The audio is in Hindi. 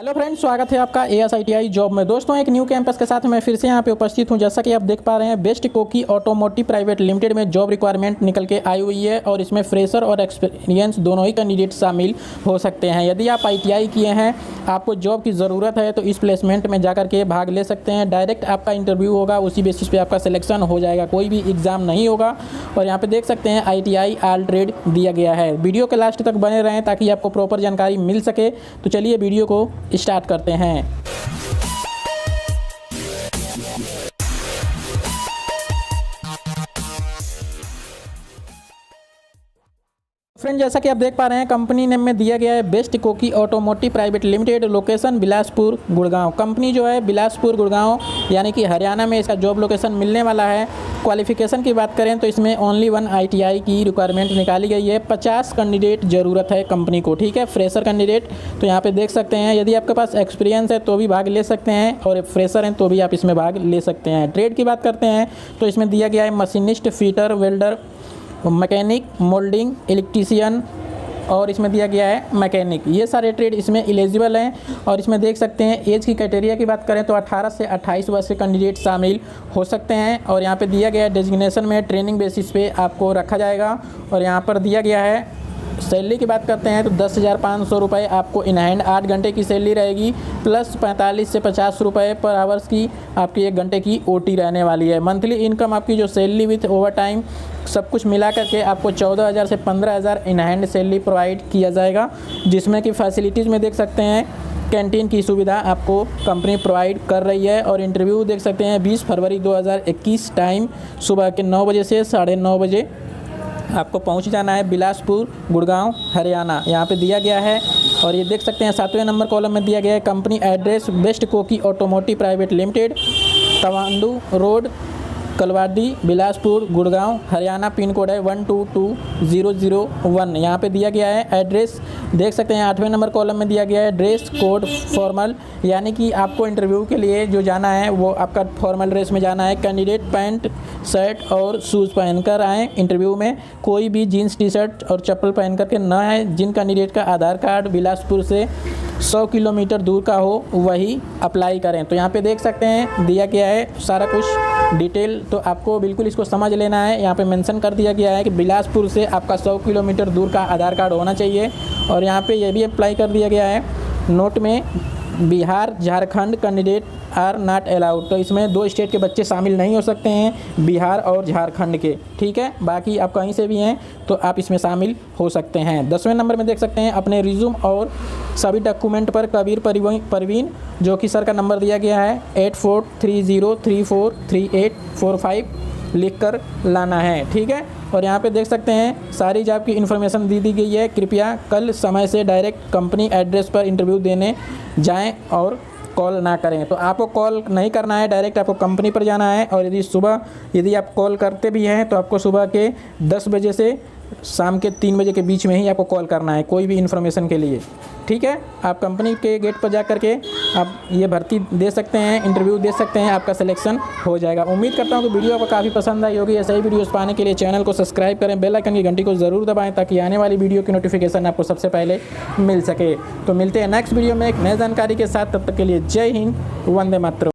हेलो फ्रेंड्स, स्वागत है आपका ASITI जॉब में। दोस्तों, एक न्यू कैंपस के साथ मैं फिर से यहाँ पे उपस्थित हूँ। जैसा कि आप देख पा रहे हैं, बेस्ट कोकी ऑटोमोटिव प्राइवेट लिमिटेड में जॉब रिक्वायरमेंट निकल के आई हुई है और इसमें फ्रेशर और एक्सपीरियंस दोनों ही कैंडिडेट शामिल हो सकते हैं। यदि आप ITI किए हैं, आपको जॉब की ज़रूरत है तो इस प्लेसमेंट में जाकर के भाग ले सकते हैं। डायरेक्ट आपका इंटरव्यू होगा, उसी बेसिस पे आपका सिलेक्शन हो जाएगा, कोई भी एग्ज़ाम नहीं होगा। और यहाँ पे देख सकते हैं ITI ऑल ट्रेड दिया गया है। वीडियो के लास्ट तक बने रहें ताकि आपको प्रॉपर जानकारी मिल सके। तो चलिए वीडियो को स्टार्ट करते हैं। फ्रेंड, जैसा कि आप देख पा रहे हैं, कंपनी नेम में दिया गया है बेस्ट कोकी automotive private limited, location Bilaspur Gurgaon. Company जो है बिलासपुर गुड़गांव यानी कि हरियाणा में इसका जॉब लोकेशन मिलने वाला है। क्वालिफिकेशन की बात करें तो इसमें ओनली 1 ITI की रिक्वायरमेंट निकाली गई है। 50 कैंडिडेट ज़रूरत है कंपनी को, ठीक है, फ्रेशर कैंडिडेट। तो यहाँ पे देख सकते हैं, यदि आपके पास एक्सपीरियंस है तो भी भाग ले सकते हैं और फ्रेशर हैं तो भी आप इसमें भाग ले सकते हैं। ट्रेड की बात करते हैं तो इसमें दिया गया है machinist, fitter, welder, mechanic, moulding, electrician और इसमें दिया गया है मैकेनिक। ये सारे ट्रेड इसमें एलिजिबल हैं। और इसमें देख सकते हैं एज की क्राइटेरिया की बात करें तो 18 से 28 वर्ष के कैंडिडेट शामिल हो सकते हैं। और यहाँ पे दिया गया है डेजिग्नेशन में ट्रेनिंग बेसिस पे आपको रखा जाएगा। और यहाँ पर दिया गया है सैलरी की बात करते हैं तो 10,500 रुपये आपको इन हैंड 8 घंटे की सैलरी रहेगी, प्लस 45 से 50 रुपये पर आवर्स की आपकी 1 घंटे की OT रहने वाली है। मंथली इनकम आपकी जो सैलरी विथ ओवर टाइम सब कुछ मिला करके आपको 14,000 से 15,000 इन हैंड सैलरी प्रोवाइड किया जाएगा, जिसमें कि फैसिलिटीज़ में देख सकते हैं कैंटीन की सुविधा आपको कंपनी प्रोवाइड कर रही है। और इंटरव्यू देख सकते हैं 20 फरवरी 2021, टाइम सुबह के 9 बजे से 9:30 बजे आपको पहुंच जाना है बिलासपुर गुड़गांव हरियाणा, यहाँ पे दिया गया है। और ये देख सकते हैं 7वें नंबर कॉलम में दिया गया है कंपनी एड्रेस बेस्ट कोकी ऑटोमोटिव प्राइवेट लिमिटेड, तवांडू road, Kalwadi, Bilaspur Gurgaon Haryana. Pin code है 122001। यहाँ पे दिया गया है एड्रेस, देख सकते हैं 8वें नंबर कॉलम में दिया गया है ड्रेस कोड फॉर्मल, यानी कि आपको इंटरव्यू के लिए जो जाना है वो आपका फॉर्मल ड्रेस में जाना है। कैंडिडेट पैंट, शर्ट और शूज़ पहनकर आएँ इंटरव्यू में, कोई भी जीन्स, टी-शर्ट और चप्पल पहन करके ना है। जिन कैंडिडेट का आधार कार्ड बिलासपुर से 100 किलोमीटर दूर का हो वही अप्लाई करें। तो यहाँ पे देख सकते हैं दिया गया है सारा कुछ डिटेल, तो आपको बिल्कुल इसको समझ लेना है। यहाँ पे मेंशन कर दिया गया है कि बिलासपुर से आपका 100 किलोमीटर दूर का आधार कार्ड होना चाहिए। और यहाँ पे ये भी अप्लाई कर दिया गया है नोट में, Bihar, Jharkhand candidate are not allowed. तो इसमें 2 स्टेट के बच्चे शामिल नहीं हो सकते हैं, बिहार और झारखंड के, ठीक है। बाकी आप कहीं से भी हैं तो आप इसमें शामिल हो सकते हैं। 10वें नंबर में देख सकते हैं अपने रिज्यूम और सभी डॉक्यूमेंट पर कबीर परवीन, जो कि सर का नंबर दिया गया है 8430343845 लिख कर लाना है, ठीक है। और यहाँ पे देख सकते हैं सारी जॉब की इन्फॉर्मेशन दी गई है। कृपया कल समय से डायरेक्ट कंपनी एड्रेस पर इंटरव्यू देने जाएं और कॉल ना करें। तो आपको कॉल नहीं करना है, डायरेक्ट आपको कंपनी पर जाना है। और यदि आप कॉल करते भी हैं तो आपको सुबह के 10 बजे से शाम के 3 बजे के बीच में ही आपको कॉल करना है कोई भी इन्फॉर्मेशन के लिए, ठीक है। आप कंपनी के गेट पर जा करके आप ये भर्ती दे सकते हैं, इंटरव्यू दे सकते हैं, आपका सिलेक्शन हो जाएगा। उम्मीद करता हूँ कि वीडियो आपको काफ़ी पसंद आई होगी। ऐसे ही वीडियोस पाने के लिए चैनल को सब्सक्राइब करें, बेल आइकन की घंटी को ज़रूर दबाएं ताकि आने वाली वीडियो की नोटिफिकेशन आपको सबसे पहले मिल सके। तो मिलते हैं नेक्स्ट वीडियो में एक नई जानकारी के साथ, तब तक के लिए जय हिंद, वंदे मातरम।